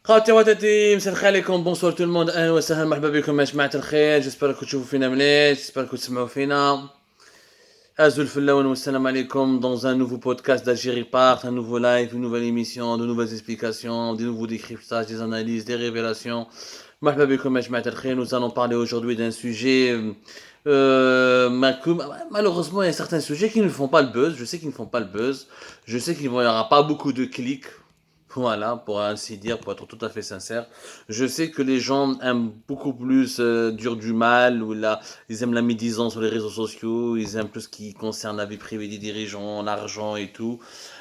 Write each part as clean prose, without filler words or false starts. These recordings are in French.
خواتي واتاتي مساء الخير عليكم بونسوار تو الموند اهلا وسهلا مرحبا بكم يا جماعه الخير جيسبر راكم تشوفوا فينا مليح جيسبر راكم تسمعوا فينا ازول فلاون والسلام عليكم dans un nouveau podcast d'Algérie Part, un nouveau live, une nouvelle émission, de nouvelles explications, des nouveaux décryptages, des analyses, des révélations. مرحبا بكم يا جماعه الخير. Nous allons parler aujourd'hui d'un sujet malheureusement il y a certains sujets qui ne font pas le buzz. Je sais qu'ils ne font pas le buzz, je sais qu'il n'y aura pas beaucoup de clics. Voilà, pour ainsi dire, pour être tout à fait sincère. Je sais que les gens aiment beaucoup plus dire du mal, ou là, ils aiment la médisance sur les réseaux sociaux, ils aiment tout ce qui concerne la vie privée des dirigeants, l'argent et tout.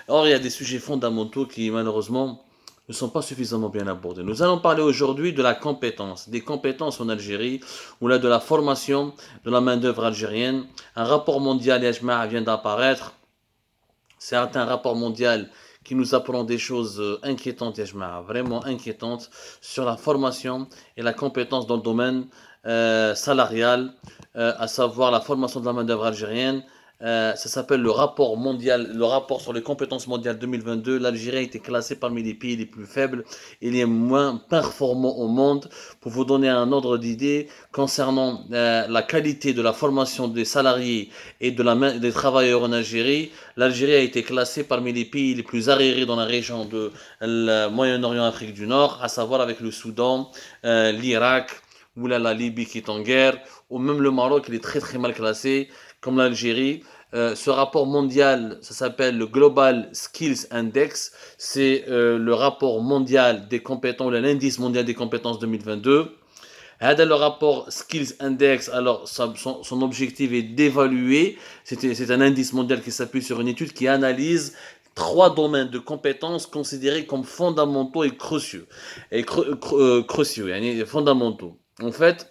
Or, il y a des sujets fondamentaux qui, malheureusement, ne sont pas suffisamment bien abordés. Nous allons parler aujourd'hui de la compétence, des compétences en Algérie, ou là de la formation de la main-d'œuvre algérienne. Un rapport mondial, Yajma, vient d'apparaître. C'est un rapport mondial qui nous apprend des choses inquiétantes, vraiment inquiétantes, sur la formation et la compétence dans le domaine salarial, à savoir la formation de la main-d'œuvre algérienne. Ça s'appelle le rapport mondial, le rapport sur les compétences mondiales 2022. L'Algérie a été classée parmi les pays les plus faibles et les moins performants au monde. Pour vous donner un ordre d'idée concernant la qualité de la formation des salariés et des travailleurs en Algérie, l'Algérie a été classée parmi les pays les plus arriérés dans la région de Moyen-Orient, Afrique du Nord, à savoir avec le Soudan, l'Irak, ou la Libye qui est en guerre, ou même le Maroc, il est très très mal classé, comme l'Algérie. Ce rapport mondial, ça s'appelle le Global Skills Index, c'est le rapport mondial des compétences, l'indice mondial des compétences 2022. Le rapport Skills Index, alors son objectif est d'évaluer, c'est un indice mondial qui s'appuie sur une étude qui analyse 3 domaines de compétences considérés comme fondamentaux et cruciaux. Fondamentaux. En fait,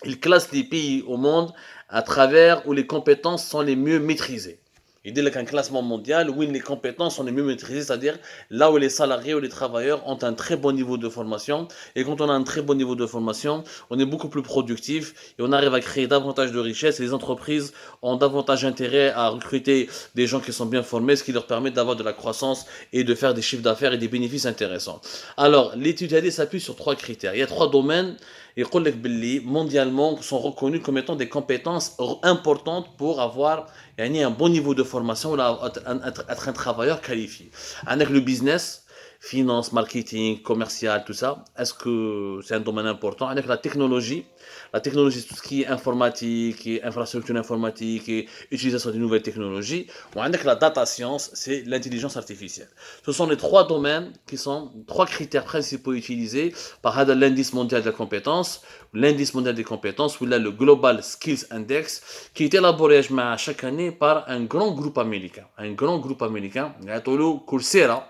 il classe les pays au monde à travers où les compétences sont les mieux maîtrisées. Il dit qu'un classement mondial où les compétences sont les mieux maîtrisées, c'est-à-dire là où les salariés ou les travailleurs ont un très bon niveau de formation. Et quand on a un très bon niveau de formation, on est beaucoup plus productif et on arrive à créer davantage de richesses. Et les entreprises ont davantage intérêt à recruter des gens qui sont bien formés, ce qui leur permet d'avoir de la croissance et de faire des chiffres d'affaires et des bénéfices intéressants. Alors, l'étude s'appuie sur 3 critères. Il y a 3 domaines et mondialement sont reconnus comme étant des compétences importantes pour avoir un bon niveau de formation, être un travailleur qualifié. Avec le business, finance, marketing, commercial, tout ça, est-ce que c'est un domaine important? Avec la technologie, c'est tout ce qui est informatique, et infrastructure informatique et utilisation de nouvelles technologies. Ou avec la data science, c'est l'intelligence artificielle. Ce sont les 3 domaines qui sont 3 critères principaux utilisés par l'indice mondial de la compétence, l'indice mondial des compétences, ou là le Global Skills Index, qui est élaboré chaque année par un grand groupe américain. Un grand groupe américain, Coursera.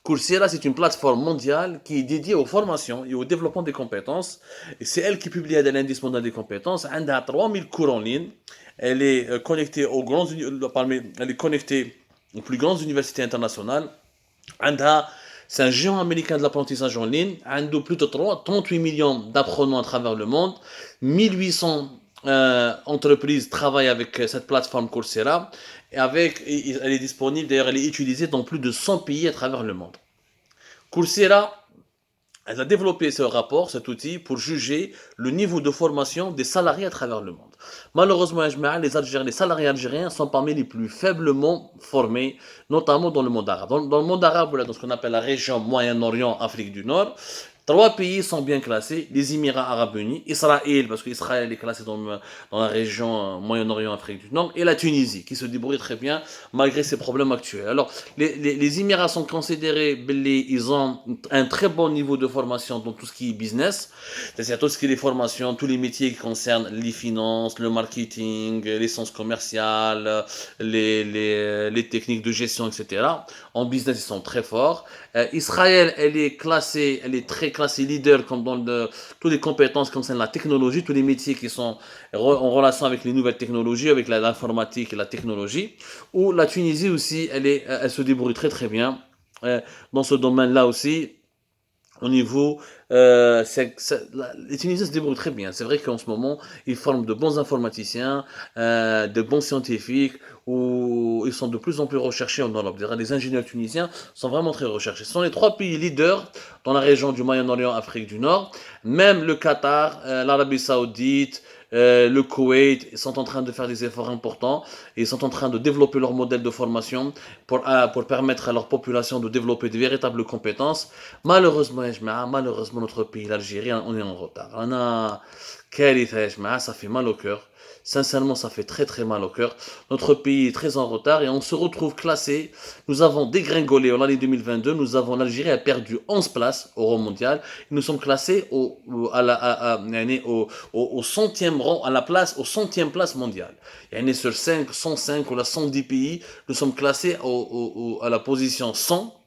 Coursera, c'est une plateforme mondiale qui est dédiée aux formations et au développement des compétences. Et c'est elle qui publie l'indice mondial des compétences. Elle a 3000 cours en ligne. Elle est connectée elle est connectée aux plus grandes universités internationales. C'est un géant américain de l'apprentissage en ligne. Il a plus de 38 millions d'apprenants à travers le monde. 1800 entreprises travaillent avec cette plateforme Coursera. Elle est disponible, d'ailleurs, elle est utilisée dans plus de 100 pays à travers le monde. Coursera, elle a développé ce rapport, cet outil, pour juger le niveau de formation des salariés à travers le monde. Malheureusement, les salariés algériens sont parmi les plus faiblement formés, notamment dans le monde arabe. Dans le monde arabe, dans ce qu'on appelle la région Moyen-Orient, Afrique du Nord, 3 pays sont bien classés: les Émirats Arabes Unis, Israël, parce qu'Israël est classé dans la région Moyen-Orient, Afrique du Nord, et la Tunisie, qui se débrouille très bien malgré ses problèmes actuels. Alors, les Émirats sont considérés, ils ont un très bon niveau de formation dans tout ce qui est business, c'est-à-dire tout ce qui est les formations, tous les métiers qui concernent les finances, le marketing, les sciences commerciales, les techniques de gestion, etc. En business, ils sont très forts. Israël, elle est très classée leader comme dans toutes les compétences concernant la technologie, tous les métiers qui sont en relation avec les nouvelles technologies, avec l'informatique et la technologie. Ou la Tunisie aussi, elle se débrouille très très bien dans ce domaine-là aussi, au niveau Les Tunisiens se débrouillent très bien. C'est vrai qu'en ce moment, ils forment de bons informaticiens, de bons scientifiques, où ils sont de plus en plus recherchés en Europe. Les ingénieurs tunisiens sont vraiment très recherchés. Ce sont les trois pays leaders dans la région du Moyen-Orient, Afrique du Nord. Même le Qatar, l'Arabie Saoudite, le Koweït, ils sont en train de faire des efforts importants. Ils sont en train de développer leur modèle de formation pour permettre à leur population de développer de véritables compétences. Malheureusement, malheureusement, notre pays, l'Algérie, on est en retard. On a ça fait mal au cœur. Sincèrement, ça fait très très mal au cœur. Notre pays est très en retard et on se retrouve classé. Nous avons dégringolé en l'année 2022. L'Algérie a perdu 11 places au rang mondial. Nous sommes classés au centième rang, à la place, au centième place mondiale. Sur 105 ou la 110 pays, nous sommes classés à la position 100,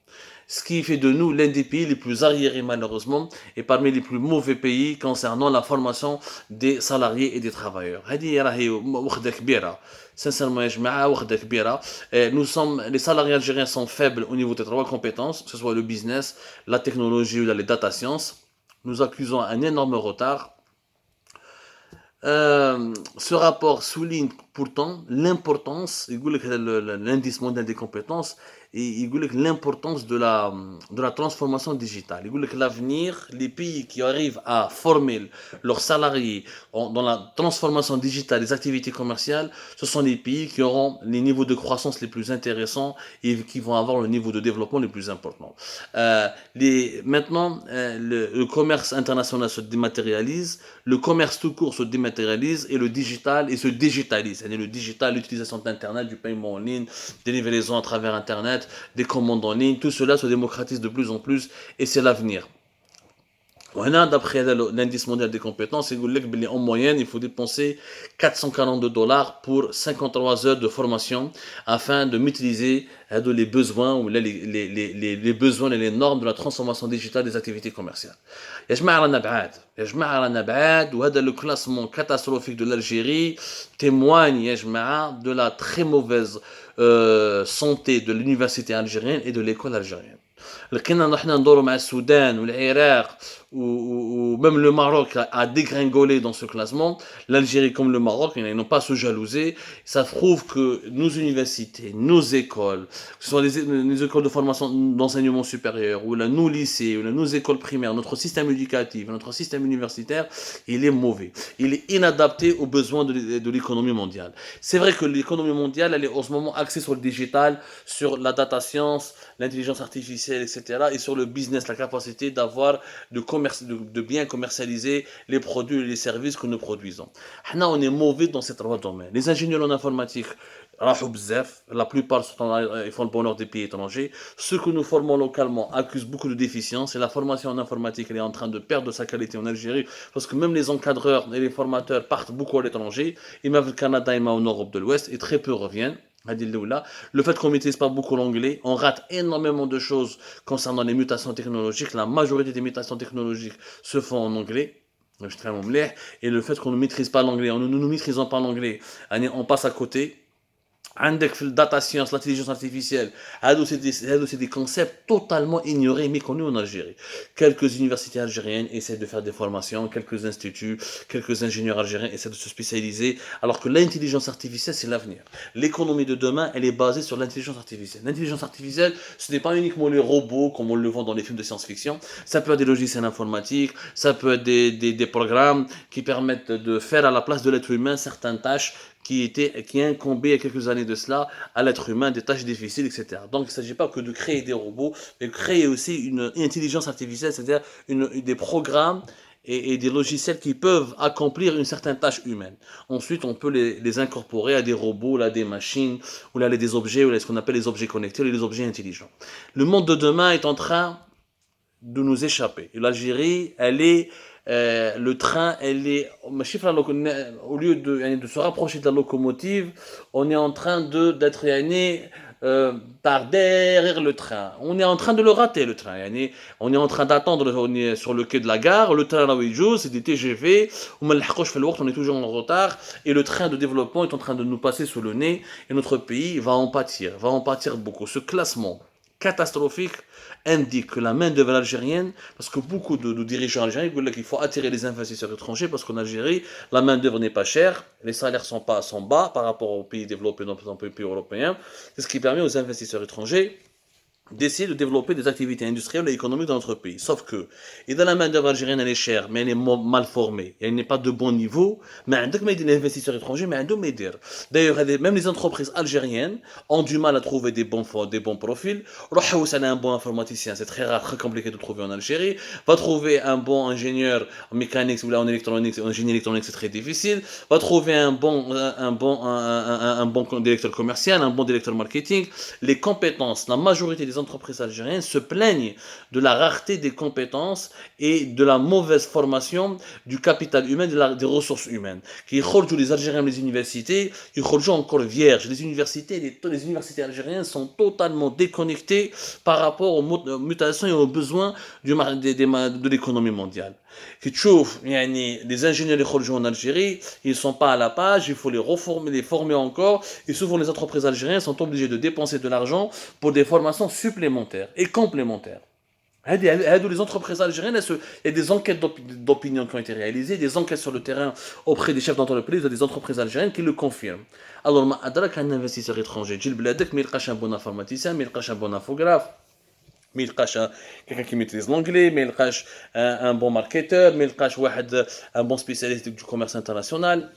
ce qui fait de nous l'un des pays les plus arriérés malheureusement et parmi les plus mauvais pays concernant la formation des salariés et des travailleurs. Sincèrement, les salariés algériens sont faibles au niveau des trois compétences, que ce soit le business, la technologie ou les data science. Nous accusons un énorme retard. Ce rapport souligne pourtant l'importance, l'indice mondial des compétences, et il dit l'importance de la transformation digitale. Il dit que l'avenir, les pays qui arrivent à former leurs salariés dans la transformation digitale des activités commerciales, ce sont les pays qui auront les niveaux de croissance les plus intéressants et qui vont avoir le niveau de développement le plus important. Maintenant, le commerce international se dématérialise, le commerce tout court se dématérialise et le digital se digitalise. C'est-à-dire le digital, l'utilisation d'Internet, du paiement en ligne, des livraisons à travers Internet, des commandes en ligne, tout cela se démocratise de plus en plus et c'est l'avenir. D'après l'indice mondial des compétences, en moyenne, il faut dépenser 442 dollars pour 53 heures de formation afin de maîtriser les besoins ou les besoins et les normes de la transformation digitale des activités commerciales. Le classement catastrophique de l'Algérie témoigne de la très mauvaise santé de l'université algérienne et de l'école algérienne. كنا نحن ندوروا مع السودان والعراق ومmême le Maroc a dégringolé dans ce classement. L'Algérie comme le Maroc, ils n'ont pas à se jalouser. Ça prouve que nos universités, nos écoles, que ce soit les écoles de formation d'enseignement supérieur, ou là, nos lycées, ou là, nos écoles primaires, notre système éducatif, notre système universitaire, il est mauvais. Il est inadapté aux besoins de l'économie mondiale. C'est vrai que l'économie mondiale, elle est en ce moment axée sur le digital, sur la data science, l'intelligence artificielle, etc. Et sur le business, la capacité d'avoir de bien commercialiser les produits et les services que nous produisons. On est mauvais dans ces trois domaines. Les ingénieurs en informatique, la plupart ils font le bonheur des pays étrangers. Ceux que nous formons localement accusent beaucoup de déficiences et la formation en informatique elle est en train de perdre sa qualité en Algérie parce que même les encadreurs et les formateurs partent beaucoup à l'étranger. Ils m'avaient le Canada et en Europe de l'Ouest et très peu reviennent. Le fait qu'on ne maîtrise pas beaucoup l'anglais, on rate énormément de choses concernant les mutations technologiques. La majorité des mutations technologiques se font en anglais. Et le fait qu'on ne maîtrise pas l'anglais, nous ne maîtrisons pas l'anglais, on passe à côté. عندك في الداتا سيونس l'intelligence artificielle c'est des concepts totalement ignorés méconnus en Algérie. Quelques universités algériennes essaient de faire des formations, quelques instituts, quelques ingénieurs algériens essaient de se spécialiser alors que l'intelligence artificielle c'est l'avenir. L'économie de demain elle est basée sur l'intelligence artificielle. L'intelligence artificielle ce n'est pas uniquement les robots comme on le voit dans les films de science-fiction, ça peut être des logiciels informatiques, ça peut être des programmes qui permettent de faire à la place de l'être humain certaines tâches qui incombaient il y a quelques années de cela à l'être humain, des tâches difficiles, etc. Donc il ne s'agit pas que de créer des robots, mais de créer aussi une intelligence artificielle, c'est-à-dire des programmes et des logiciels qui peuvent accomplir une certaine tâche humaine. Ensuite, on peut les incorporer à des robots, à des machines, ou à des objets, ou à ce qu'on appelle les objets connectés, ou les objets intelligents. Le monde de demain est en train de nous échapper. Et l'Algérie, elle est le train, elle est, au lieu de se rapprocher de la locomotive, on est en train d'être par derrière le train. On est en train de le rater, le train. On est en train d'attendre, on est sur le quai de la gare, le train là où il joue, c'est des TGV, on est toujours en retard, et le train de développement est en train de nous passer sous le nez, et notre pays va en pâtir beaucoup. Ce classement catastrophiques indiquent que la main-d'œuvre algérienne, parce que beaucoup de dirigeants algériens disent qu'il faut attirer les investisseurs étrangers parce qu'en Algérie, la main-d'œuvre n'est pas chère, les salaires sont bas par rapport aux pays développés dans les pays européens. C'est ce qui permet aux investisseurs étrangers d'essayer de développer des activités industrielles et économiques dans notre pays. Sauf que, et dans la main-d'œuvre algérienne, elle est chère, mais elle est mal formée, et elle n'est pas de bon niveau, mais des investisseurs étrangers, mais d'ailleurs, même les entreprises algériennes ont du mal à trouver des bons profils. Rohous, elle a un bon informaticien, c'est très rare, très compliqué de trouver en Algérie. Va trouver un bon ingénieur en mécanique, ou en électronique, en génie électronique, c'est très difficile. Va trouver un bon directeur commercial, un bon directeur marketing. Les compétences, la majorité des entreprises algériennes se plaignent de la rareté des compétences et de la mauvaise formation du capital humain, des ressources humaines. Qui les Algériens les universités, ils encore vierges. Les universités algériennes sont totalement déconnectées par rapport aux mutations et aux besoins de l'économie mondiale. Les ingénieurs en Algérie, ils ne sont pas à la page, il faut les former encore, et souvent les entreprises algériennes sont obligées de dépenser de l'argent pour des formations supplémentaires et complémentaires. Les entreprises algériennes, il y a des enquêtes d'opinion qui ont été réalisées, des enquêtes sur le terrain auprès des chefs d'entreprise, des entreprises algériennes qui le confirment. Alors, un investisseur étranger, il ne un bon informaticien, mais il un bon infographe, mais il quelqu'un qui maîtrise l'anglais, mais il un bon marketeur, mais il un bon spécialiste du commerce international.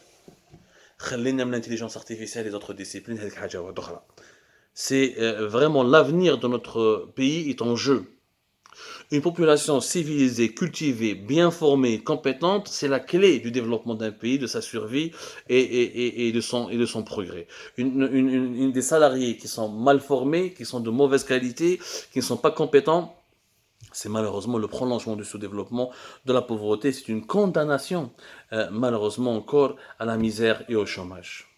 L'intelligence artificielle et les autres disciplines, c'est vraiment l'avenir de notre pays est en jeu. Une population civilisée, cultivée, bien formée, compétente, c'est la clé du développement d'un pays, de sa survie et de son progrès. Des salariés qui sont mal formés, qui sont de mauvaise qualité, qui ne sont pas compétents, c'est malheureusement le prolongement du sous-développement, de la pauvreté, c'est une condamnation, malheureusement encore, à la misère et au chômage.